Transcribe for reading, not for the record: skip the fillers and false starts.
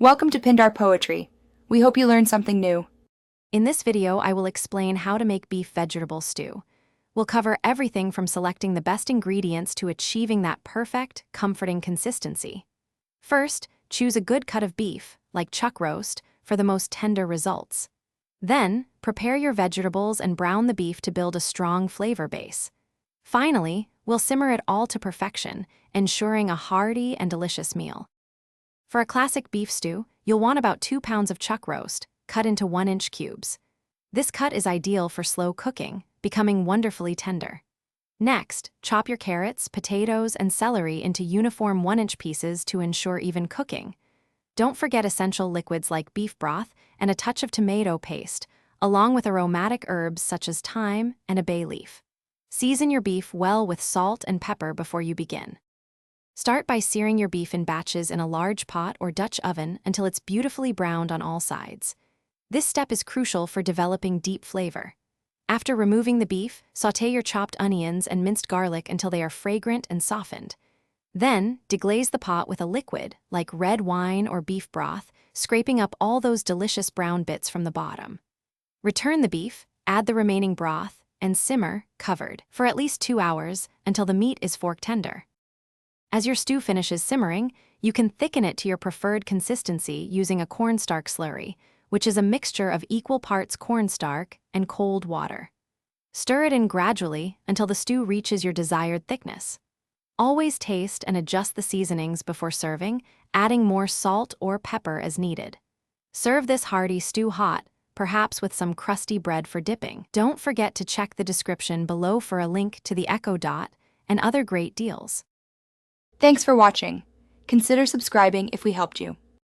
Welcome to Pindar Poetry. We hope you learned something new. In this video, I will explain how to make beef vegetable stew. We'll cover everything from selecting the best ingredients to achieving that perfect, comforting consistency. First, choose a good cut of beef, like chuck roast, for the most tender results. Then, prepare your vegetables and brown the beef to build a strong flavor base. Finally, we'll simmer it all to perfection, ensuring a hearty and delicious meal. For a classic beef stew, you'll want about 2 pounds of chuck roast, cut into 1-inch cubes. This cut is ideal for slow cooking, becoming wonderfully tender. Next, chop your carrots, potatoes, and celery into uniform 1-inch pieces to ensure even cooking. Don't forget essential liquids like beef broth and a touch of tomato paste, along with aromatic herbs such as thyme and a bay leaf. Season your beef well with salt and pepper before you begin. Start by searing your beef in batches in a large pot or Dutch oven until it's beautifully browned on all sides. This step is crucial for developing deep flavor. After removing the beef, sauté your chopped onions and minced garlic until they are fragrant and softened. Then, deglaze the pot with a liquid, like red wine or beef broth, scraping up all those delicious brown bits from the bottom. Return the beef, add the remaining broth, and simmer, covered, for at least 2 hours until the meat is fork tender. As your stew finishes simmering, you can thicken it to your preferred consistency using a cornstarch slurry, which is a mixture of equal parts cornstarch and cold water. Stir it in gradually until the stew reaches your desired thickness. Always taste and adjust the seasonings before serving, adding more salt or pepper as needed. Serve this hearty stew hot, perhaps with some crusty bread for dipping. Don't forget to check the description below for a link to the Echo Dot and other great deals. Thanks for watching. Consider subscribing if we helped you.